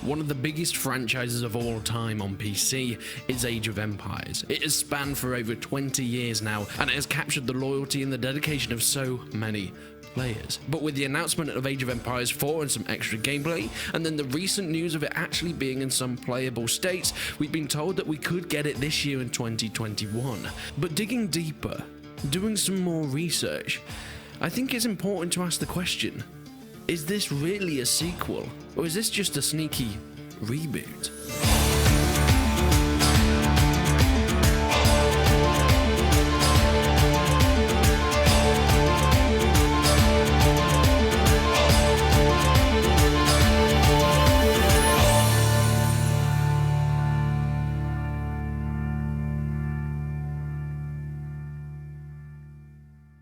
one of the biggest franchises of all time on PC is Age of Empires. It has spanned for over 20 years now, and it has captured the loyalty and the dedication of so many players. But with the announcement of Age of Empires IV and some extra gameplay, and then the recent news of it actually being in some playable states, we've been told that we could get it this year in 2021. But digging deeper, doing some more research, I think it's important to ask the question, is this really a sequel, or is this just a sneaky reboot?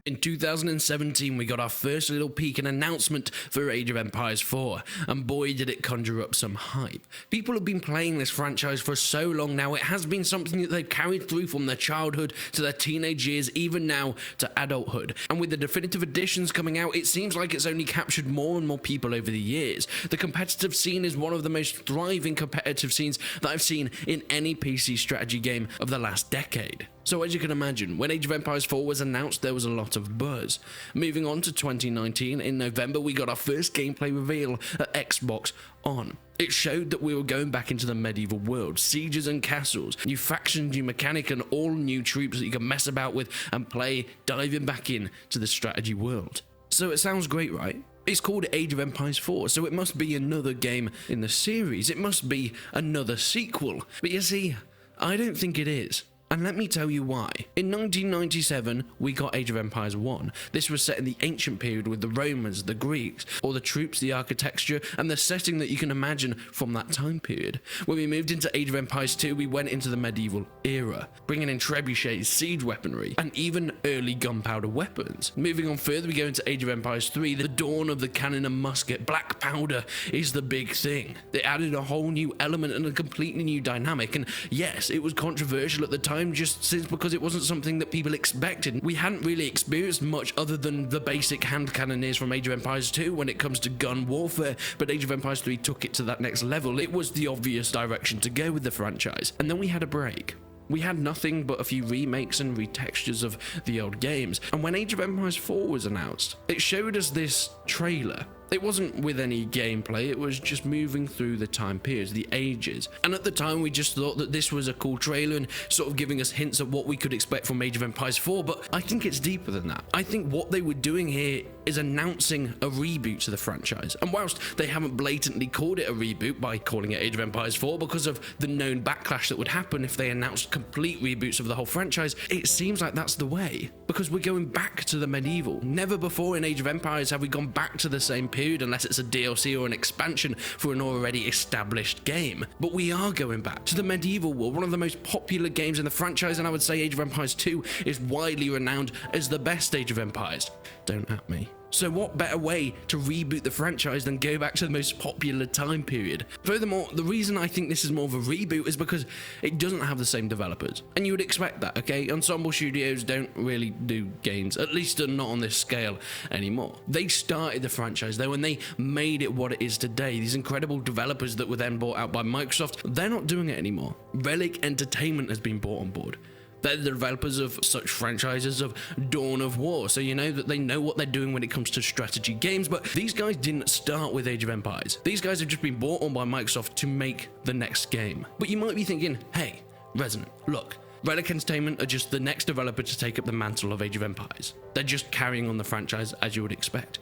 In 2017, we got our first little peek and announcement for Age of Empires IV, and boy did it conjure up some hype. People have been playing this franchise for so long now, it has been something that they've carried through from their childhood to their teenage years, even now to adulthood. And with the definitive editions coming out, it seems like it's only captured more and more people over the years. The competitive scene is one of the most thriving competitive scenes that I've seen in any PC strategy game of the last decade. So as you can imagine, when Age of Empires IV was announced, there was a lot of buzz. Moving on to 2019, in November, we got our first gameplay reveal at Xbox On. It showed that we were going back into the medieval world, sieges and castles, new factions, new mechanic, and all new troops that you can mess about with and play, diving back in to the strategy world. So it sounds great, right? It's called Age of Empires IV, so it must be another game in the series. It must be another sequel. But you see, I don't think it is. And let me tell you why. In 1997, we got Age of Empires I. This was set in the ancient period with the Romans, the Greeks, all the troops, the architecture, and the setting that you can imagine from that time period. When we moved into Age of Empires II, we went into the medieval era, bringing in trebuchets, siege weaponry, and even early gunpowder weapons. Moving on further, we go into Age of Empires III, the dawn of the cannon and musket. Black powder is the big thing. They added a whole new element and a completely new dynamic, and yes, it was controversial at the time, just since because it wasn't something that people expected. We hadn't really experienced much other than the basic hand cannoneers from Age of Empires 2 when it comes to gun warfare, but Age of Empires 3 took it to that next level. It was the obvious direction to go with the franchise. And then we had a break. We had nothing but a few remakes and retextures of the old games. And when Age of Empires 4 was announced, it showed us this trailer. It wasn't with any gameplay, it was just moving through the time periods, the ages. And at the time, we just thought that this was a cool trailer and sort of giving us hints of what we could expect from Age of Empires 4, but I think it's deeper than that. I think what they were doing here is announcing a reboot to the franchise. And whilst they haven't blatantly called it a reboot by calling it Age of Empires 4 because of the known backlash that would happen if they announced complete reboots of the whole franchise, it seems like that's the way. Because we're going back to the medieval. Never before in Age of Empires have we gone back to the same period unless it's a DLC or an expansion for an already established game. But we are going back to the medieval world, one of the most popular games in the franchise, and I would say Age of Empires 2 is widely renowned as the best Age of Empires. Don't at me. So what better way to reboot the franchise than go back to the most popular time period? Furthermore, the reason I think this is more of a reboot is because it doesn't have the same developers. And you would expect that, okay? Ensemble Studios don't really do games, at least not on this scale anymore. They started the franchise though, and they made it what it is today. These incredible developers that were then bought out by Microsoft, they're not doing it anymore. Relic Entertainment has been brought on board. They're the developers of such franchises of Dawn of War, so you know that they know what they're doing when it comes to strategy games, but these guys didn't start with Age of Empires. These guys have just been bought on by Microsoft to make the next game. But you might be thinking, hey, Resonant, look, Relic Entertainment are just the next developer to take up the mantle of Age of Empires. They're just carrying on the franchise as you would expect.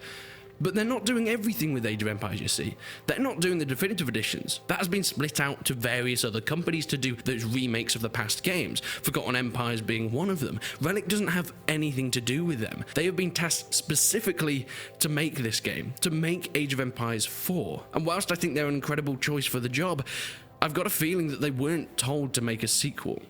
But they're not doing everything with Age of Empires, you see. They're not doing the definitive editions. That has been split out to various other companies to do those remakes of the past games, Forgotten Empires being one of them. Relic doesn't have anything to do with them. They have been tasked specifically to make this game, to make Age of Empires 4. And whilst I think they're an incredible choice for the job, I've got a feeling that they weren't told to make a sequel.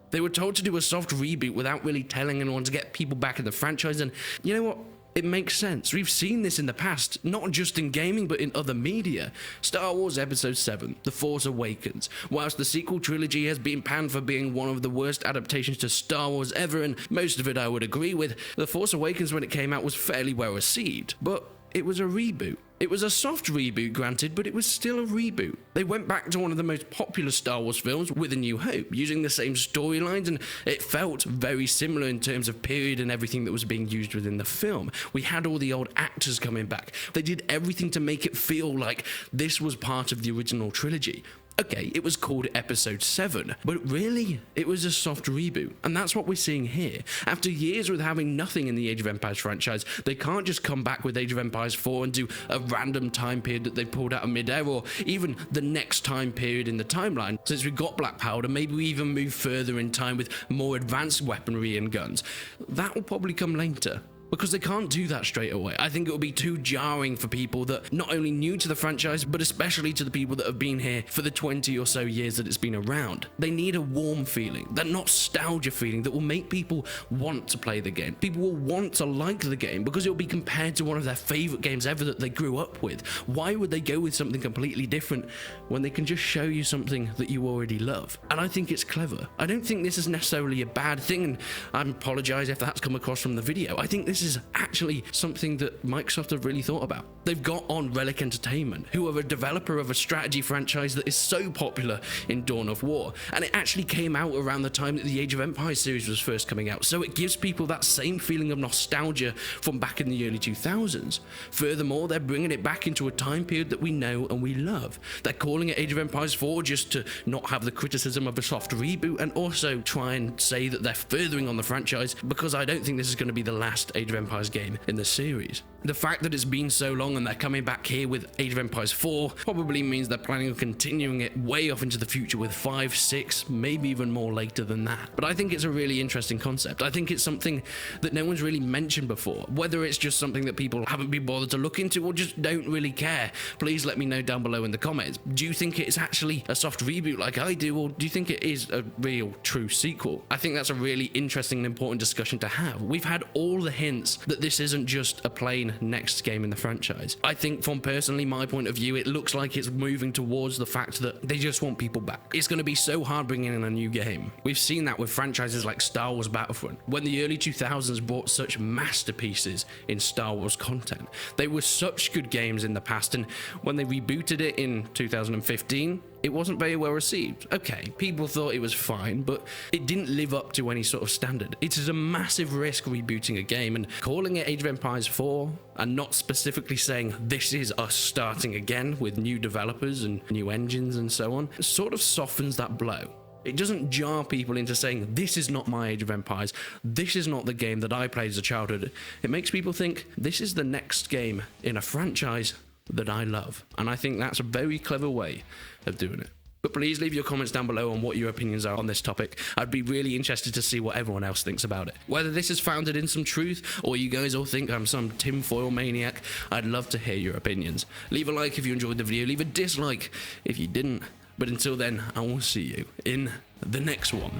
They were told to do a soft reboot without really telling anyone to get people back in the franchise, and you know what? It makes sense. We've seen this in the past, not just in gaming, but in other media. Star Wars Episode 7, The Force Awakens. Whilst the sequel trilogy has been panned for being one of the worst adaptations to Star Wars ever, and most of it I would agree with, The Force Awakens when it came out was fairly well received, but it was a reboot. It was a soft reboot, granted, but it was still a reboot. They went back to one of the most popular Star Wars films with A New Hope, using the same storylines, and it felt very similar in terms of period and everything that was being used within the film. We had all the old actors coming back. They did everything to make it feel like this was part of the original trilogy. Okay, it was called Episode 7, but really, it was a soft reboot, and that's what we're seeing here. After years with having nothing in the Age of Empires franchise, they can't just come back with Age of Empires 4 and do a random time period that they pulled out of mid-air, or even the next time period in the timeline. Since we got Black Powder, maybe we even move further in time with more advanced weaponry and guns. That will probably come later, because they can't do that straight away. I think it would be too jarring for people that not only new to the franchise, but especially to the people that have been here for the 20 or so years that it's been around. They need a warm feeling, that nostalgia feeling that will make people want to play the game. People will want to like the game because it will be compared to one of their favorite games ever that they grew up with. Why would they go with something completely different when they can just show you something that you already love? And I think it's clever. I don't think this is necessarily a bad thing, and I apologize if that's come across from the video. I think this is actually something that Microsoft have really thought about. They've got on Relic Entertainment, who are a developer of a strategy franchise that is so popular in Dawn of War, and it actually came out around the time that the Age of Empires series was first coming out, so it gives people that same feeling of nostalgia from back in the early 2000s. Furthermore, they're bringing it back into a time period that we know and we love. They're calling it Age of Empires 4 just to not have the criticism of a soft reboot, and also try and say that they're furthering on the franchise, because I don't think this is going to be the last Age of Empires game in the series. The fact that it's been so long and they're coming back here with Age of Empires 4 probably means they're planning on continuing it way off into the future with 5, 6, maybe even more later than that. But I think it's a really interesting concept. I think it's something that no one's really mentioned before. Whether it's just something that people haven't been bothered to look into or just don't really care, please let me know down below in the comments. Do you think it's actually a soft reboot like I do, or do you think it is a real, true sequel? I think that's a really interesting and important discussion to have. We've had all the hints that this isn't just a plain next game in the franchise. I think from personally my point of view, it looks like it's moving towards the fact that they just want people back. It's going to be so hard bringing in a new game. We've seen that with franchises like Star Wars Battlefront, when the early 2000s brought such masterpieces in Star Wars content. They were such good games in the past, and when they rebooted it in 2015, it wasn't very well received. Okay, people thought it was fine, but it didn't live up to any sort of standard. It is a massive risk rebooting a game, and calling it Age of Empires 4 and not specifically saying this is us starting again with new developers and new engines and so on, sort of softens that blow. It doesn't jar people into saying, this is not my Age of Empires, this is not the game that I played as a childhood. It makes people think, this is the next game in a franchise that I love. And I think that's a very clever way of doing it. But please leave your comments down below on what your opinions are on this topic. I'd be really interested to see what everyone else thinks about it. Whether this is founded in some truth, or you guys all think I'm some tinfoil maniac, I'd love to hear your opinions. Leave a like if you enjoyed the video, leave a dislike if you didn't. But until then, I will see you in the next one.